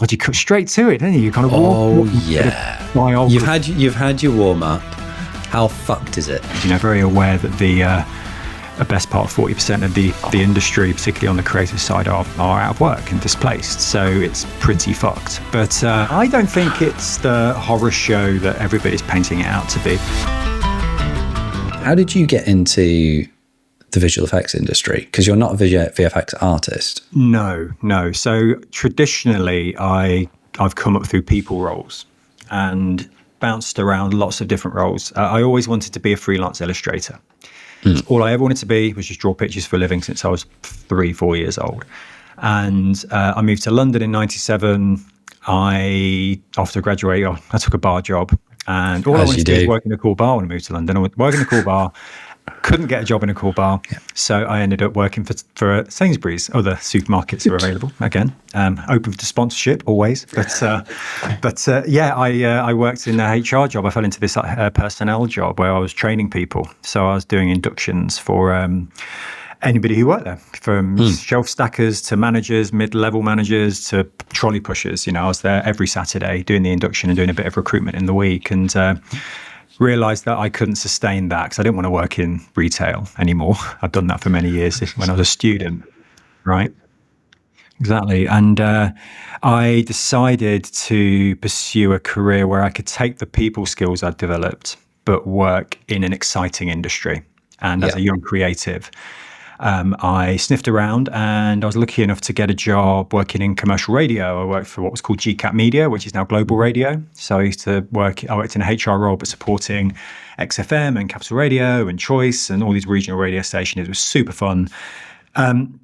God, you cut straight to it, didn't you? You kind of You've had your warm up. How fucked is it? Very aware that the best part of 40% of the industry, particularly on the creative side, are out of work and displaced. So it's pretty fucked. But I don't think it's the horror show that everybody's painting it out to be. How did you get into the visual effects industry? Because you're not a VFX artist. No. So traditionally, I've come up through people roles and bounced around lots of different roles. I always wanted to be a freelance illustrator. All I ever wanted to be was just draw pictures for a living since I was 3-4 years old. And I moved to London in 97. After graduating, I took a bar job. And all I wanted to do was work in a cool bar when I moved to London. I went work in a cool bar, couldn't get a job in a cool bar. Yeah. So I ended up working for Sainsbury's. Other supermarkets are available, again. Open to sponsorship, always. I worked in a HR job. I fell into this personnel job where I was training people. So I was doing inductions for anybody who worked there, from shelf stackers to managers, mid-level managers to trolley pushers. I was there every Saturday doing the induction and doing a bit of recruitment in the week, and realised that I couldn't sustain that because I didn't want to work in retail anymore. I'd done that for many years when I was a student, right? Exactly. And I decided to pursue a career where I could take the people skills I'd developed, but work in an exciting industry. And as a young creative, I sniffed around and I was lucky enough to get a job working in commercial radio. I worked for what was called GCAP Media, which is now Global Radio. So I worked in a HR role, but supporting XFM and Capital Radio and Choice and all these regional radio stations. It was super fun.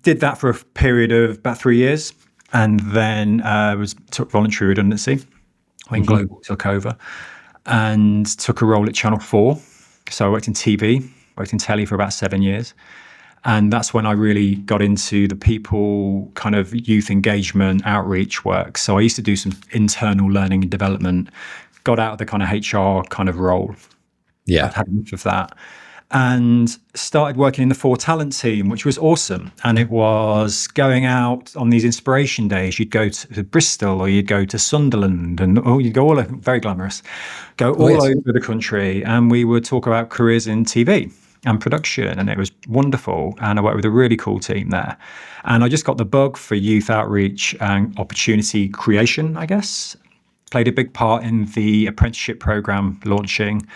Did that for a period of about 3 years, and then took voluntary redundancy when Global took over, and took a role at Channel 4. So I worked in TV, worked in telly for about 7 years. And that's when I really got into the people kind of youth engagement outreach work. So I used to do some internal learning and development, got out of the kind of HR kind of role. Yeah. I'd had enough of that. And started working in the 4 Talent team, which was awesome. And it was going out on these inspiration days. You'd go to Bristol or you'd go to Sunderland and you'd go very glamorous, all over the country. And we would talk about careers in TV and production, and it was wonderful. And I worked with a really cool team there. And I just got the bug for youth outreach and opportunity creation, I guess. Played a big part in the apprenticeship program launching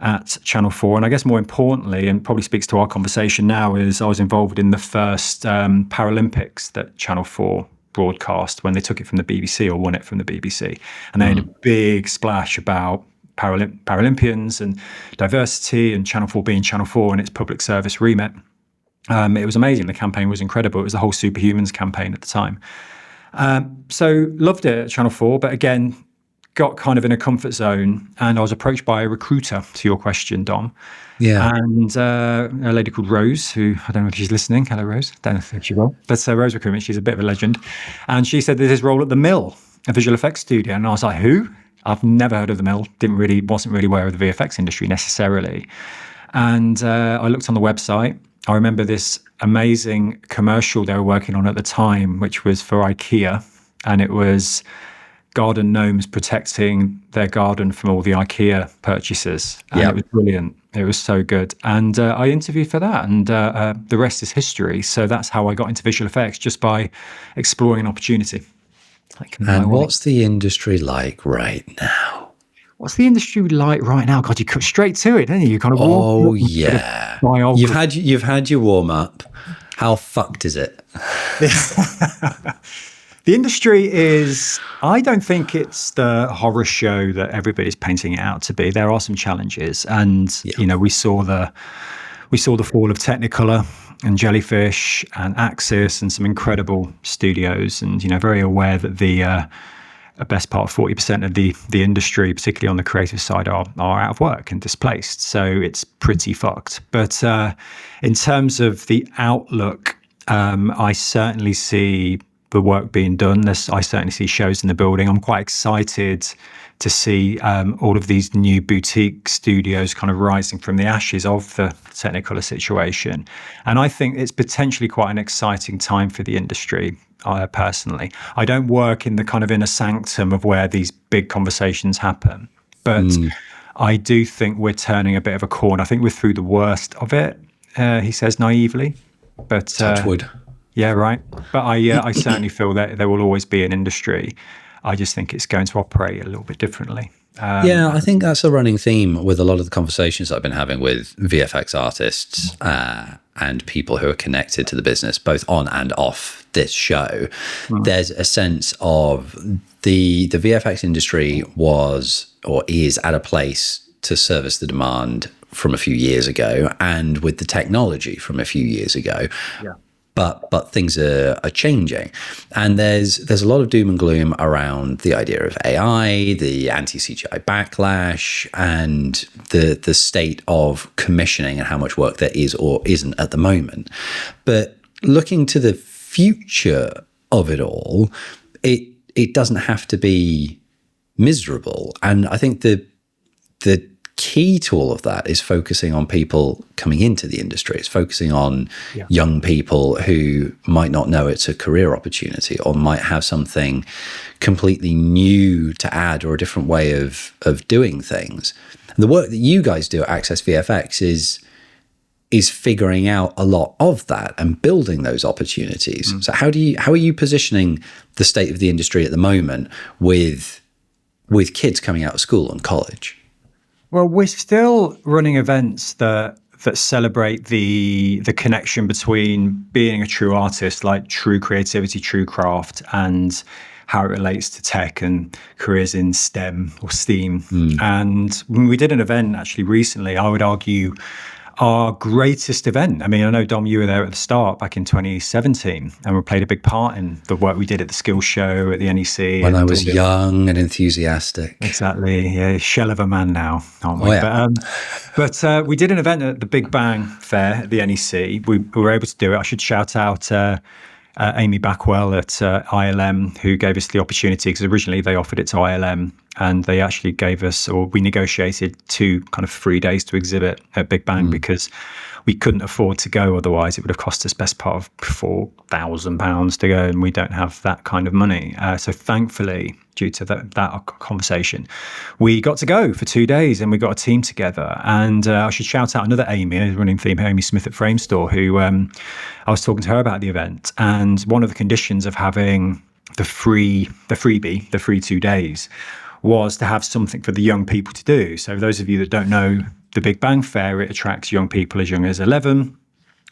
at Channel 4. And I guess more importantly, and probably speaks to our conversation now, is I was involved in the first Paralympics that Channel 4 broadcast when they took it from the BBC, or won it from the BBC. And they had a big splash about Paralympians and diversity, and Channel 4 being Channel 4 and its public service remit. It was amazing. The campaign was incredible. It was the whole Superhumans campaign at the time. So loved it at Channel 4, but again, got kind of in a comfort zone, and I was approached by a recruiter, to your question, Dom. Yeah. And a lady called Rose, who, I don't know if she's listening. Hello, Rose. Don't know if she will. But Rose Recruitment, she's a bit of a legend. And she said there's this role at The Mill, a visual effects studio. And I was like, who? I've never heard of The Mill. Wasn't really aware of the VFX industry necessarily. And I looked on the website. I remember this amazing commercial they were working on at the time, which was for IKEA. And it was garden gnomes protecting their garden from all the IKEA purchases. And it was brilliant. It was so good. And I interviewed for that, and the rest is history. So that's how I got into visual effects, just by exploring an opportunity. And what's the industry like right now? What's the industry like right now? God, you cut straight to it, didn't you? You kind of You've had your warm up. How fucked is it? The industry is, I don't think it's the horror show that everybody's painting it out to be. There are some challenges, and we saw the fall of Technicolor and Jellyfish and Axis and some incredible studios, and very aware that the best part of 40% of the industry, particularly on the creative side, are out of work and displaced. So it's pretty fucked. But in terms of the outlook, I certainly see the work being done. I certainly see shows in the building. I'm quite excited to see all of these new boutique studios kind of rising from the ashes of the Technicolor situation. And I think it's potentially quite an exciting time for the industry. personally. I don't work in the kind of inner sanctum of where these big conversations happen, but I do think we're turning a bit of a corner. I think we're through the worst of it, he says naively. But touch wood. Yeah, right. But I certainly feel that there will always be an industry. I just think it's going to operate a little bit differently. I think that's a running theme with a lot of the conversations I've been having with VFX artists and people who are connected to the business, both on and off this show. There's a sense of the VFX industry was or is at a place to service the demand from a few years ago, and with the technology from a few years ago. Yeah. But things are changing, and there's a lot of doom and gloom around the idea of AI, the anti-CGI backlash, and the state of commissioning and how much work there is or isn't at the moment. But looking to the future of it all, it doesn't have to be miserable. And I think the key to all of that is focusing on people coming into the industry. It's focusing on young people who might not know it's a career opportunity or might have something completely new to add or a different way of doing things. And the work that you guys do at Access VFX is figuring out a lot of that and building those opportunities. So how are you positioning the state of the industry at the moment with kids coming out of school and college? Well, we're still running events that celebrate the connection between being a true artist, like true creativity, true craft, and how it relates to tech and careers in STEM or STEAM. And when we did an event actually recently, I would argue our greatest event. I mean, I know, Dom, you were there at the start back in 2017, and we played a big part in the work we did at the Skills Show at the NEC. When I was young and enthusiastic. Exactly. Yeah, shell of a man now, aren't we? Oh, yeah. But we did an event at the Big Bang Fair at the NEC. We were able to do it. I should shout out Amy Backwell at ILM, who gave us the opportunity, because originally they offered it to ILM, and they actually gave us, or we negotiated 2 kind of free days to exhibit at Big Bang because we couldn't afford to go. Otherwise, it would have cost us best part of £4,000 to go, and we don't have that kind of money. So thankfully, due to that conversation, we got to go for 2 days, and we got a team together. And I should shout out another Amy, running theme, Amy Smith at Framestore, who I was talking to her about the event. And one of the conditions of having the free 2 days, was to have something for the young people to do. So those of you that don't know the Big Bang Fair, it attracts young people as young as 11,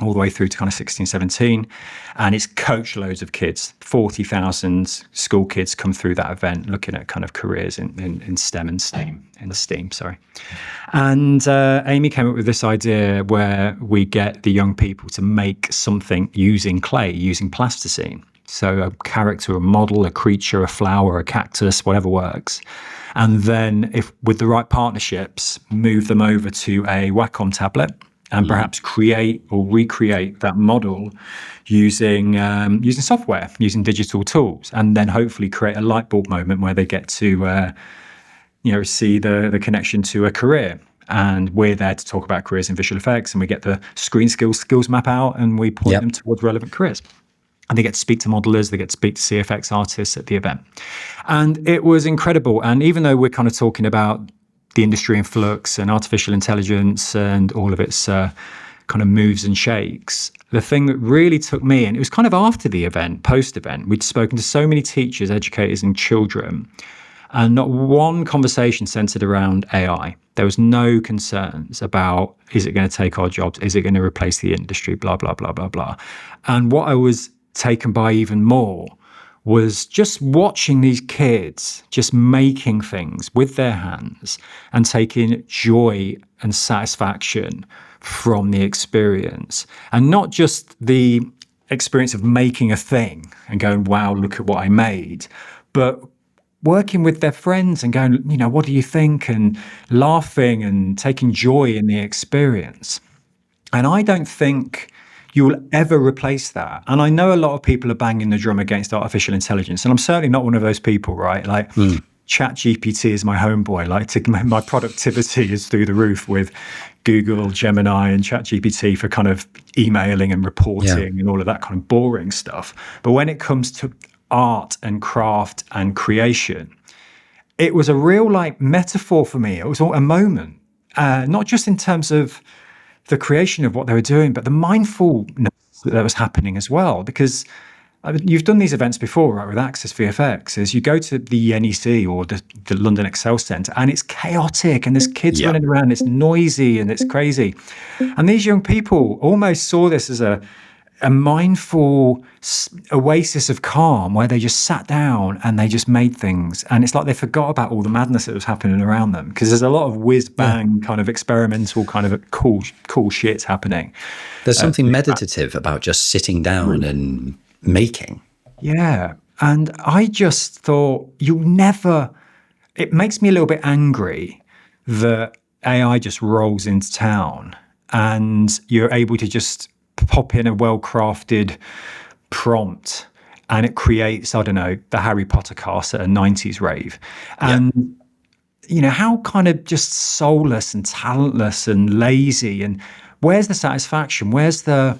all the way through to kind of 16, 17. And it's coach loads of kids. 40,000 school kids come through that event looking at kind of careers in STEM and STEAM, And Amy came up with this idea where we get the young people to make something using clay, using plasticine. So a character, a model, a creature, a flower, a cactus, whatever works. And then if with the right partnerships, move them over to a Wacom tablet and perhaps create or recreate that model using software, using digital tools, and then hopefully create a light bulb moment where they get to see the connection to a career. And we're there to talk about careers in visual effects, and we get the screen skills map out, and we point them towards relevant careers. And they get to speak to modelers, they get to speak to CFX artists at the event. And it was incredible. And even though we're kind of talking about the industry in flux and artificial intelligence and all of its kind of moves and shakes, the thing that really took me, and it was kind of after the event, post-event, we'd spoken to so many teachers, educators and children, and not one conversation centered around AI. There was no concerns about, is it going to take our jobs? Is it going to replace the industry? Blah, blah, blah, blah, blah. And what I was taken by even more was just watching these kids just making things with their hands and taking joy and satisfaction from the experience. And not just the experience of making a thing and going, wow, look at what I made, but working with their friends and going, what do you think? And laughing and taking joy in the experience. And I don't think you will ever replace that. And I know a lot of people are banging the drum against artificial intelligence, and I'm certainly not one of those people, right? Like, ChatGPT is my homeboy. Like my productivity is through the roof with Google, Gemini, and ChatGPT for kind of emailing and reporting and all of that kind of boring stuff. But when it comes to art and craft and creation, it was a real like metaphor for me. It was a moment, not just in terms of the creation of what they were doing, but the mindfulness that was happening as well. Because you've done these events before, right, with Access VFX, is you go to the NEC or the London Excel Centre and it's chaotic and there's kids running around, it's noisy and it's crazy. And these young people almost saw this as a mindful oasis of calm where they just sat down and they just made things. And it's like they forgot about all the madness that was happening around them, because there's a lot of whiz-bang kind of experimental kind of cool shit happening. There's something meditative about just sitting down and making. Yeah. And I just thought it makes me a little bit angry that AI just rolls into town and you're able to just pop in a well-crafted prompt and it creates, I don't know, the Harry Potter cast at a 90s rave. And, you know, how kind of just soulless and talentless and lazy, and where's the satisfaction? Where's the,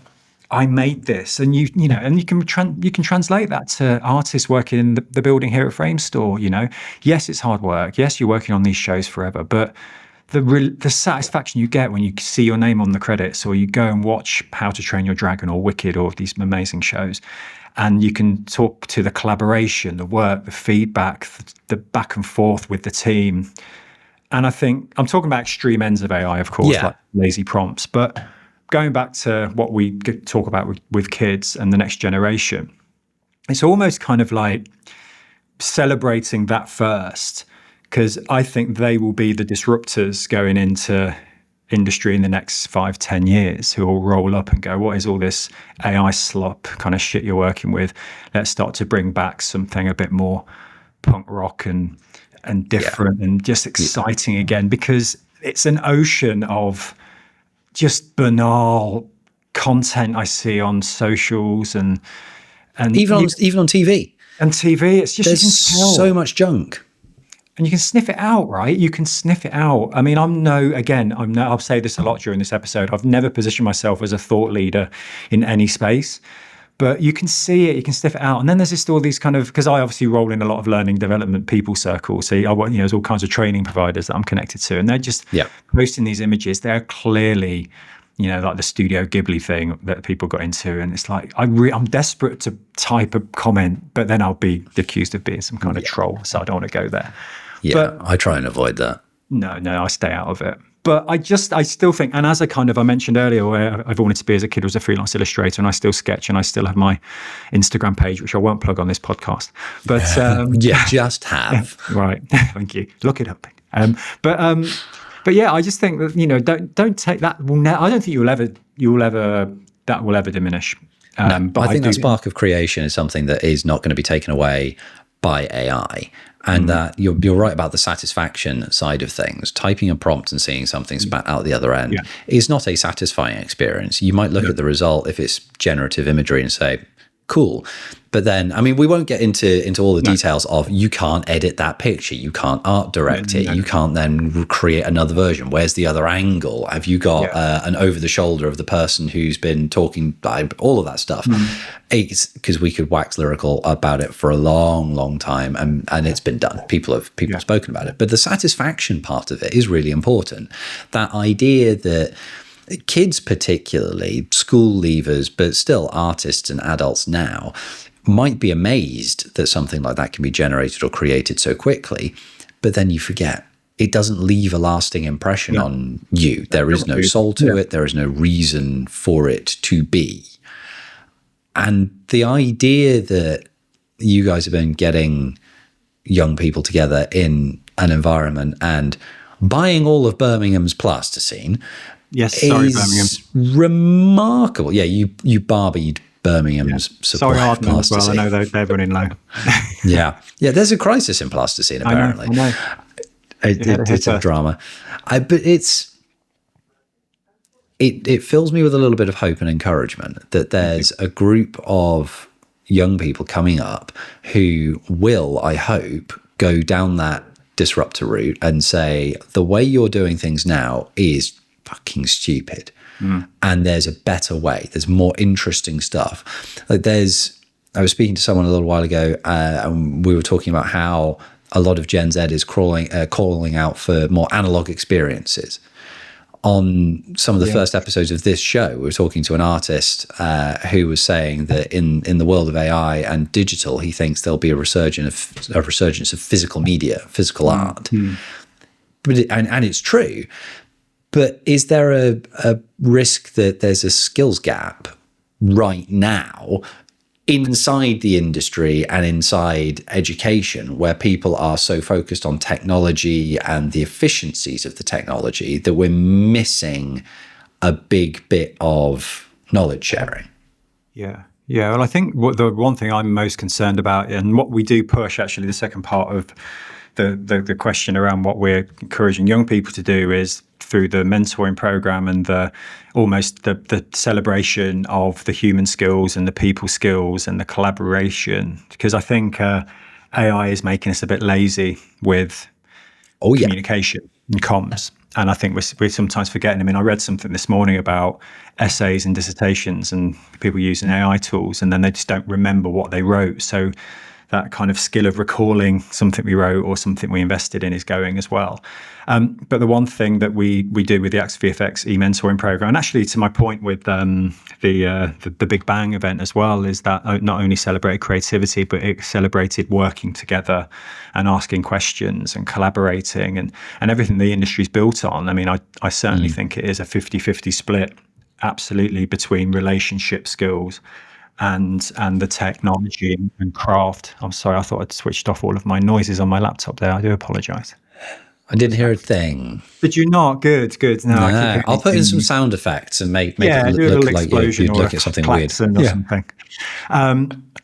I made this? And you know, and you can translate that to artists working in the building here at Framestore. You know, yes, it's hard work. Yes, you're working on these shows forever, but the satisfaction you get when you see your name on the credits, or you go and watch How to Train Your Dragon or Wicked or these amazing shows, and you can talk to the collaboration, the work, the feedback, the back and forth with the team. And I think I'm talking about extreme ends of AI, of course, like lazy prompts, but going back to what we talk about with kids and the next generation, it's almost kind of like celebrating that first, because I think they will be the disruptors going into industry in the next 5-10 years, who will roll up and go, what is all this AI slop kind of shit you're working with? Let's start to bring back something a bit more punk rock and different and just exciting again, because it's an ocean of just banal content I see on socials and even on TV. And TV, it's just, there's so much junk. And you can sniff it out, right? You can sniff it out. I mean, I'll say this a lot during this episode. I've never positioned myself as a thought leader in any space, but you can see it, you can sniff it out. And then there's just all these kind of, because I obviously roll in a lot of learning development people circles. So there's all kinds of training providers that I'm connected to, and they're just posting these images. They're clearly, like the Studio Ghibli thing that people got into. And it's like, I'm desperate to type a comment, but then I'll be accused of being some kind of troll. So I don't want to go there. Yeah, but I try and avoid that. No, I stay out of it. But I still think, and as I mentioned earlier, where I've wanted to be as a kid was a freelance illustrator, and I still sketch, and I still have my Instagram page, which I won't plug on this podcast. But just have. Right. Thank you. Look it up. But yeah, I just think that don't take that. I don't think that will ever diminish. But I think that spark of creation is something that is not going to be taken away by AI. And that you're right about the satisfaction side of things. Typing a prompt and seeing something spat out the other end is not a satisfying experience. You might look at the result if it's generative imagery and say, cool. But then, I mean, we won't get into all the details of, you can't edit that picture, you can't art direct it, you can't then create another version. Where's the other angle? Have you got an over the shoulder of the person who's been talking? All of that stuff. It's because we could wax lyrical about it for a long, long time, and it's been done. People have spoken about it. But the satisfaction part of it is really important. That idea that kids, particularly school leavers, but still artists and adults now, might be amazed that something like that can be generated or created so quickly, but then you forget. It doesn't leave a lasting impression on you. There is no soul to it. There is no reason for it to be. And the idea that you guys have been getting young people together in an environment and buying all of Birmingham's plasticine, Birmingham. Remarkable. Yeah, you Barbie'd Birmingham's supply of plasticine. As well. I know they're running low. yeah, there's a crisis in plasticine, apparently. I know. It's a drama. But it fills me with a little bit of hope and encouragement that there's a group of young people coming up who will, I hope, go down that disruptor route and say, the way you're doing things now is fucking stupid. And there's a better way. There's more interesting stuff. Like I was speaking to someone a little while ago, and we were talking about how a lot of Gen Z is calling out for more analog experiences. On some of the first episodes of this show, we were talking to an artist who was saying that in the world of AI and digital, he thinks there'll be a resurgence of physical media, physical art. But and it's true. But is there a risk that there's a skills gap right now inside the industry and inside education, where people are so focused on technology and the efficiencies of the technology that we're missing a big bit of knowledge sharing? Yeah. Well, I think the one thing I'm most concerned about, and what we do push, actually, the second part of the question around what we're encouraging young people to do is through the mentoring program and the celebration of the human skills and the people skills and the collaboration. Because I think AI is making us a bit lazy with communication and comms. And I think we're sometimes forgetting. I mean, I read something this morning about essays and dissertations and people using AI tools, and then they just don't remember what they wrote. So that kind of skill of recalling something we wrote or something we invested in is going as well. But the one thing that we do with the Axe VFX e-mentoring program, and actually to my point with the Big Bang event as well, is that not only celebrated creativity, but it celebrated working together and asking questions and collaborating and everything the industry's built on. I mean, I certainly think it is a 50-50 split, absolutely, between relationship skills and the technology and craft. I'm sorry, I thought I'd switched off all of my noises on my laptop there. I do apologise. I didn't hear a thing. Did you not? Good. No, I'll put in some sound effects and make it look like you'd look at something weird. Or something.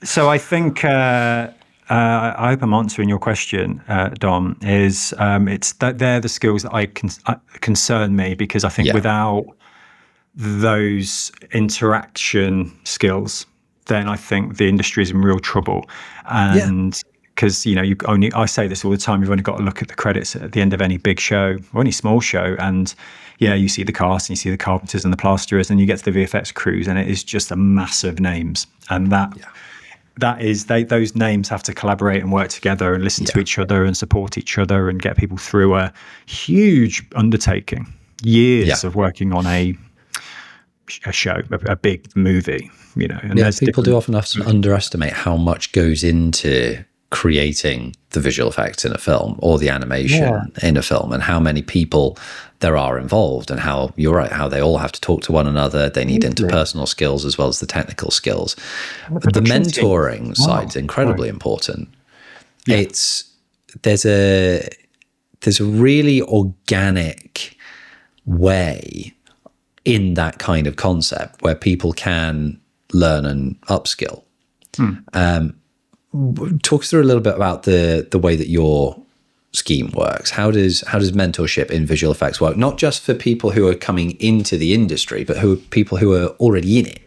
So I think, I hope I'm answering your question, Dom, is it's that they're the skills that concern me, because I think without those interaction skills, then I think the industry is in real trouble. And because, I say this all the time, you've only got to look at the credits at the end of any big show or any small show. And you see the cast and you see the carpenters and the plasterers, and you get to the VFX crews, and it is just a massive names. And those names have to collaborate and work together and listen to each other and support each other and get people through a huge undertaking, years of working on a show, a big movie, and people do often underestimate how much goes into creating the visual effects in a film or the animation in a film, and how many people there are involved, and how how they all have to talk to one another. They need interpersonal skills as well as the technical skills. The mentoring side's incredibly important. There's a really organic way in that kind of concept where people can learn and upskill. Talk us through a little bit about the way that your scheme works. How does mentorship in visual effects work? Not just for people who are coming into the industry, but people who are already in it.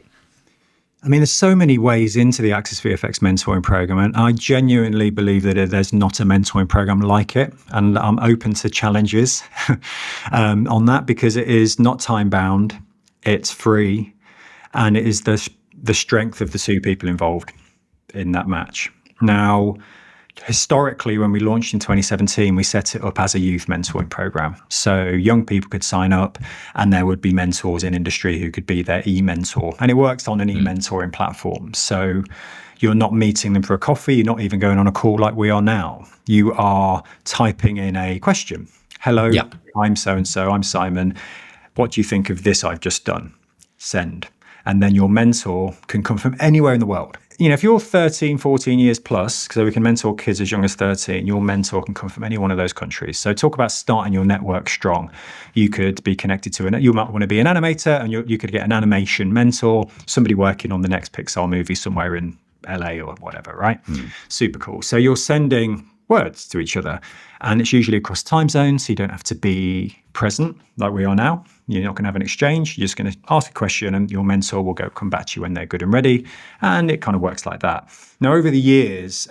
I mean, there's so many ways into the Axis VFX mentoring program, and I genuinely believe that there's not a mentoring program like it. And I'm open to challenges on that, because it is not time bound, it's free, and it is the strength of the two people involved in that match. Now, historically, when we launched in 2017, we set it up as a youth mentoring program. So young people could sign up, and there would be mentors in industry who could be their e-mentor. And it works on an e-mentoring platform. So you're not meeting them for a coffee. You're not even going on a call like we are now. You are typing in a question. Hello, I'm so-and-so, I'm Simon. What do you think of this I've just done? Send. And then your mentor can come from anywhere in the world. If you're 13, 14 years plus, so we can mentor kids as young as 13, your mentor can come from any one of those countries. So talk about starting your network strong. You could be connected to you might want to be an animator, and you could get an animation mentor, somebody working on the next Pixar movie somewhere in LA or whatever, right? Super cool. So you're sending words to each other. And it's usually across time zones, so you don't have to be present like we are now. You're not going to have an exchange. You're just going to ask a question and your mentor will come back to you when they're good and ready. And it kind of works like that. Now, over the years,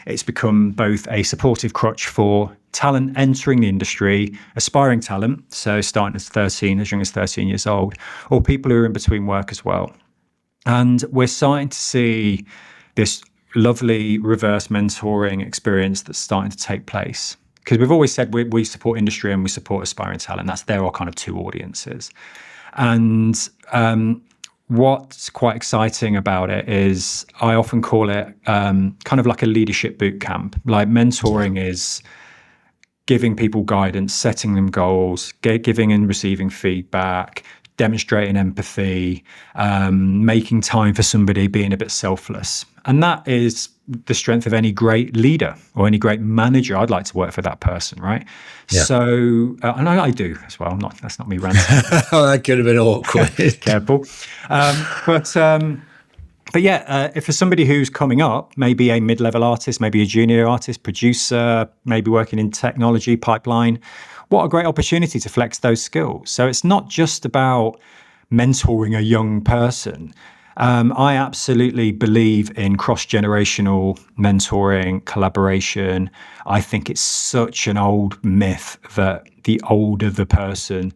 it's become both a supportive crutch for talent entering the industry, aspiring talent, so starting as young as 13 years old, or people who are in between work as well. And we're starting to see this lovely reverse mentoring experience that's starting to take place. Because we've always said we support industry and we support aspiring talent. They're our kind of two audiences. And what's quite exciting about it is I often call it kind of like a leadership boot camp. Like mentoring is giving people guidance, setting them goals, giving and receiving feedback, demonstrating empathy, making time for somebody, being a bit selfless. And that is the strength of any great leader or any great manager. I'd like to work for that person, right? Yeah. So, and I do as well. That's not me ranting. Oh, that could have been awkward. Careful. But yeah, if for somebody who's coming up, maybe a mid-level artist, maybe a junior artist, producer, maybe working in technology pipeline, what a great opportunity to flex those skills. So it's not just about mentoring a young person. I absolutely believe in cross-generational mentoring, collaboration. I think it's such an old myth that the older the person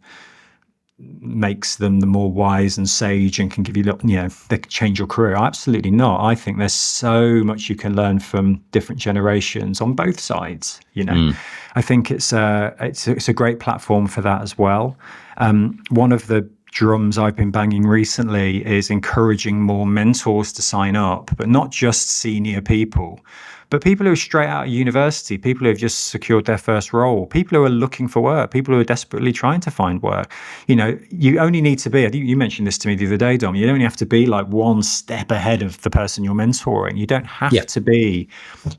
makes them the more wise and sage and can give you, they can change your career. Absolutely not. I think there's so much you can learn from different generations on both sides. I think it's a great platform for that as well. One of the drums I've been banging recently is encouraging more mentors to sign up, but not just senior people, but people who are straight out of university, people who have just secured their first role, people who are looking for work, people who are desperately trying to find work. You only need to be, I think you mentioned this to me the other day, Dom, you only have to be like one step ahead of the person you're mentoring. You don't have to be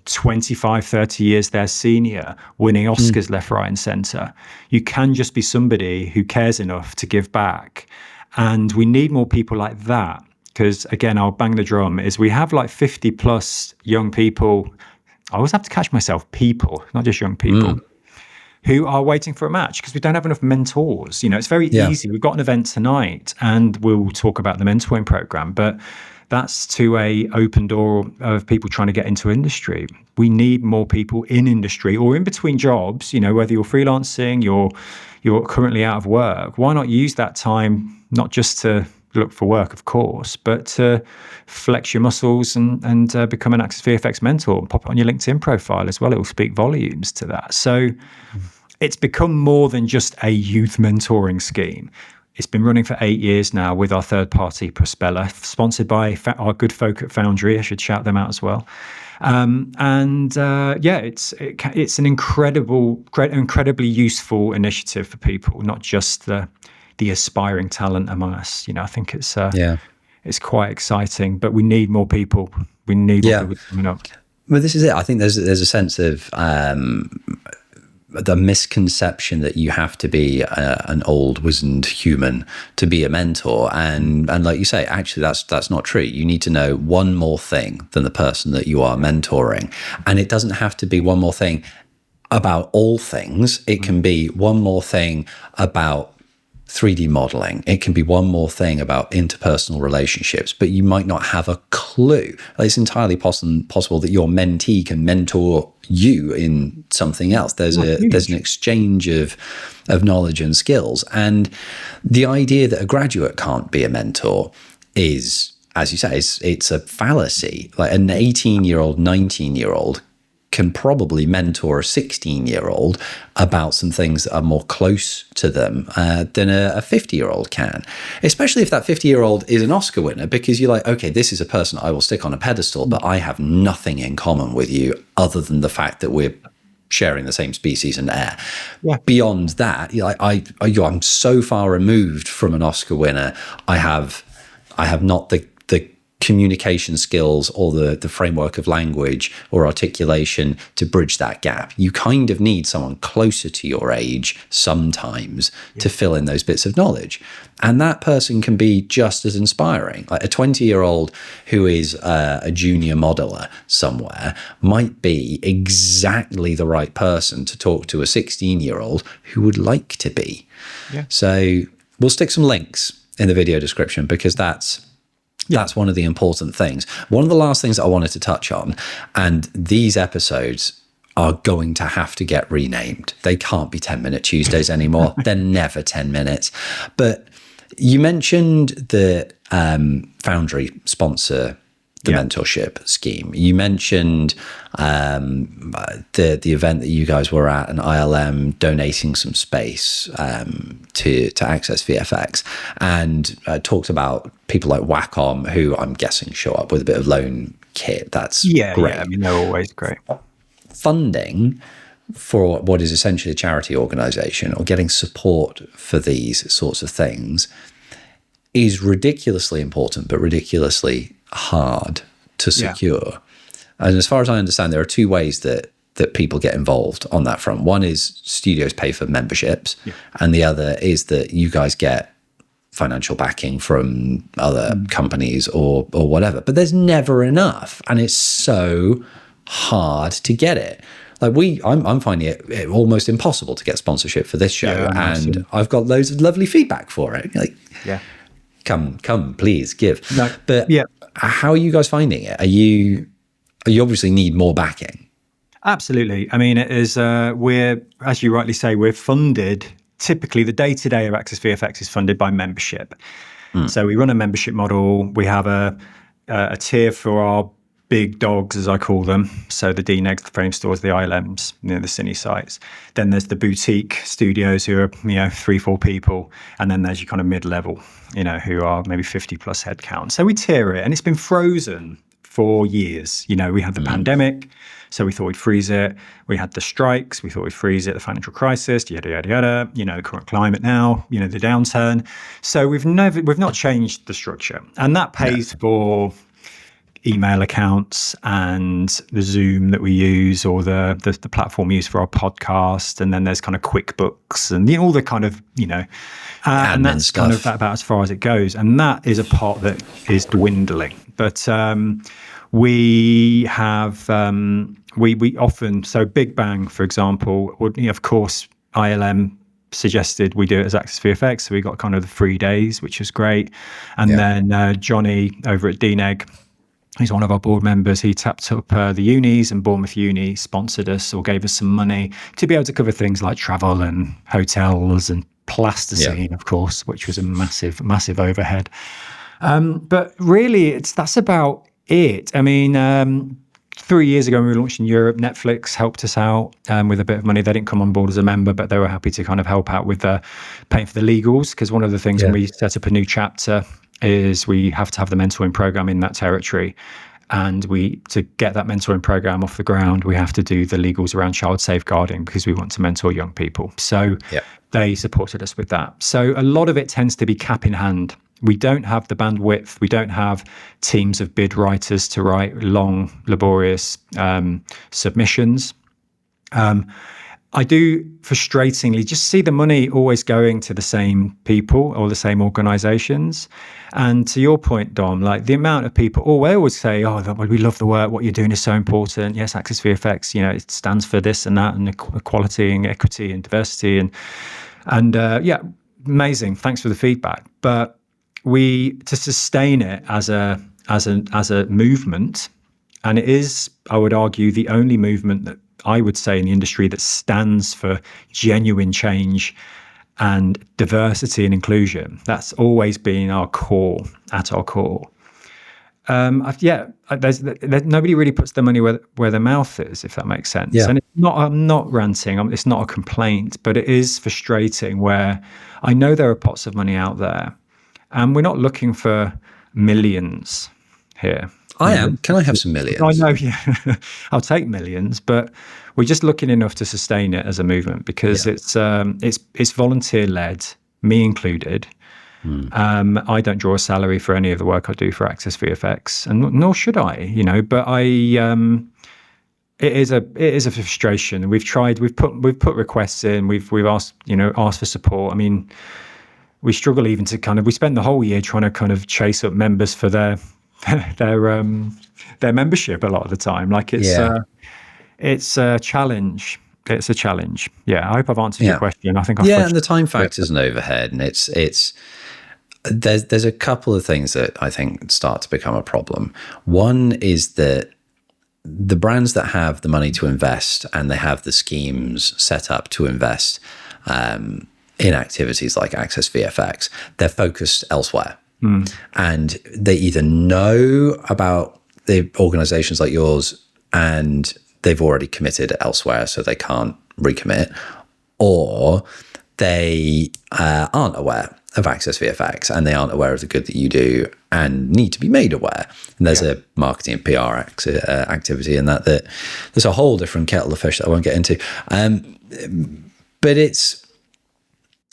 25, 30 years their senior, winning Oscars left, right, and center. You can just be somebody who cares enough to give back. And we need more people like that. Because again, I'll bang the drum, is we have like 50 plus young people. I always have to catch myself, people, not just young people, who are waiting for a match because we don't have enough mentors. It's very easy. We've got an event tonight and we'll talk about the mentoring program, but that's to a open door of people trying to get into industry. We need more people in industry or in between jobs, whether you're freelancing, you're currently out of work. Why not use that time, not just to look for work, of course, but to flex your muscles and become an Access VFX mentor and pop it on your LinkedIn profile as well. It will speak volumes to that. So it's become more than just a youth mentoring scheme. It's been running for 8 years now with our third party Prospella, sponsored by our good folk at Foundry. I should shout them out as well. It's an incredibly useful initiative for people, not just the aspiring talent among us. I think it's quite exciting, but we need more people. We need more people coming up. Well, this is it. I think there's a sense of the misconception that you have to be an old wizened human to be a mentor, and like you say, actually that's not true. You need to know one more thing than the person that you are mentoring, and it doesn't have to be one more thing about all things. It can be one more thing about 3D modeling. It can be one more thing about interpersonal relationships, but you might not have a clue. It's entirely possible that your mentee can mentor you in something else. There's an exchange of knowledge and skills. And the idea that a graduate can't be a mentor is, as you say, it's a fallacy. Like an 18-year-old, 19-year-old can probably mentor a 16-year-old about some things that are more close to them than a 50-year-old can, especially if that 50-year-old is an Oscar winner, because you're like, okay, this is a person I will stick on a pedestal, but I have nothing in common with you other than the fact that we're sharing the same species and air. Yeah. Beyond that, you're like, I'm so far removed from an Oscar winner. I have not the communication skills or the framework of language or articulation to bridge that gap. You kind of need someone closer to your age sometimes to fill in those bits of knowledge. And that person can be just as inspiring. Like a 20-year-old who is a junior modeler somewhere might be exactly the right person to talk to a 16-year-old who would like to be. Yeah. So we'll stick some links in the video description because that's one of the important things. One of the last things I wanted to touch on, and these episodes are going to have to get renamed. They can't be 10-minute Tuesdays anymore. They're never 10 minutes. But you mentioned the Foundry sponsor the mentorship scheme. You mentioned the event that you guys were at, and ILM donating some space to access VFX, and talked about people like Wacom, who I'm guessing show up with a bit of loan kit. That's great. Yeah, I mean, they're always great. Funding for what is essentially a charity organization, or getting support for these sorts of things, is ridiculously important, but ridiculously hard to secure. And as far as I understand, there are two ways that people get involved on that front. One is studios pay for memberships, and the other is that you guys get financial backing from other companies or whatever. But there's never enough, and it's so hard to get it. Like I'm finding it almost impossible to get sponsorship for this show, and I've got loads of lovely feedback for it. Like, come, please give. No, but how are you guys finding it? You obviously need more backing. Absolutely. I mean, it is. We're, as you rightly say, we're funded. Typically, the day-to-day of Access VFX is funded by membership. So we run a membership model. We have a tier for our big dogs, as I call them. So the DNEGs, the Framestores, the ILMs, the cine sites. Then there's the boutique studios who are 3-4 people, and then there's your kind of mid-level, who are maybe 50 plus headcount. So we tier it, and it's been frozen for years. We had the pandemic, so we thought we'd freeze it. We had the strikes, we thought we'd freeze it. The financial crisis, yada yada yada. The current climate now, the downturn. So we've not changed the structure, and that pays for email accounts and the Zoom that we use, or the platform we use for our podcast, and then there's kind of QuickBooks and all the kind of and that's stuff. Kind of about as far as it goes, and that is a pot that is dwindling. But we have we often, so Big Bang, for example, of course ILM suggested we do it as Access VFX, so we got kind of the 3 days, which was great. And then Johnny over at DNEG, he's one of our board members. He tapped up the unis, and Bournemouth Uni sponsored us or gave us some money to be able to cover things like travel and hotels and plasticine, of course, which was a massive, massive overhead. But really, that's about it. I mean, 3 years ago when we launched in Europe, Netflix helped us out with a bit of money. They didn't come on board as a member, but they were happy to kind of help out with paying for the legals, because one of the things when we set up a new chapter is we have to have the mentoring program in that territory. And to get that mentoring program off the ground, we have to do the legals around child safeguarding, because we want to mentor young people. So they supported us with that. So a lot of it tends to be cap in hand. We don't have the bandwidth. We don't have teams of bid writers to write long, laborious submissions. I do frustratingly just see the money always going to the same people or the same organizations. And to your point, Dom, like the amount of people, they always say, we love the work, what you're doing is so important. Yes, Access VFX, it stands for this and that, and equality and equity and diversity. And amazing. Thanks for the feedback. But to sustain it as a movement, and it is, I would argue, the only movement that I would say in the industry that stands for genuine change and diversity and inclusion. That's always been our core, at our core. Nobody really puts their money where their mouth is, if that makes sense. And I'm not ranting, it's not a complaint, but it is frustrating where I know there are pots of money out there, and we're not looking for millions here. I am. Can I have some millions? I know, I'll take millions, but we're just looking enough to sustain it as a movement, because it's volunteer led, me included. I don't draw a salary for any of the work I do for Access VFX, and nor should I, but it is a frustration. We've put requests in, we've asked for support. I mean, we struggle even to we spend the whole year trying to kind of chase up members for their membership a lot of the time. Like it's a challenge. It's a challenge. Yeah, I hope I've answered your question. I think and the time factor is an overhead, and there's a couple of things that I think start to become a problem. One is that the brands that have the money to invest and they have the schemes set up to invest in activities like Access VFX, they're focused elsewhere. And they either know about the organizations like yours and they've already committed elsewhere, so they can't recommit, or they aren't aware of Access VFX and they aren't aware of the good that you do and need to be made aware. And there's a marketing and PR activity in that there's a whole different kettle of fish that I won't get into. But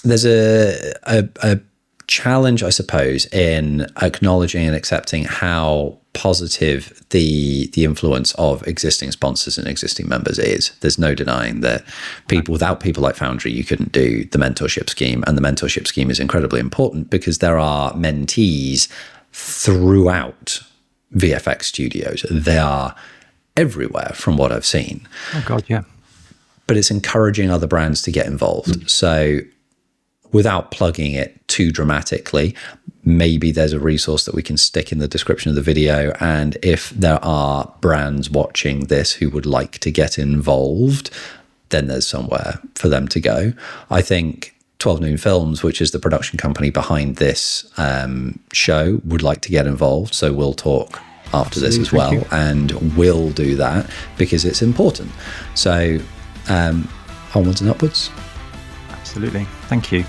there's a challenge, I suppose, in acknowledging and accepting how positive the influence of existing sponsors and existing members is. There's no denying that without people like Foundry, you couldn't do the mentorship scheme, and the mentorship scheme is incredibly important because there are mentees throughout VFX studios. They are everywhere from what I've seen. Oh God, yeah. But it's encouraging other brands to get involved. So without plugging it too dramatically, maybe there's a resource that we can stick in the description of the video. And if there are brands watching this who would like to get involved, then there's somewhere for them to go. I think 12 Noon Films, which is the production company behind this show, would like to get involved. So we'll talk after this as well. And we'll do that because it's important. So onwards and upwards. Absolutely. Thank you.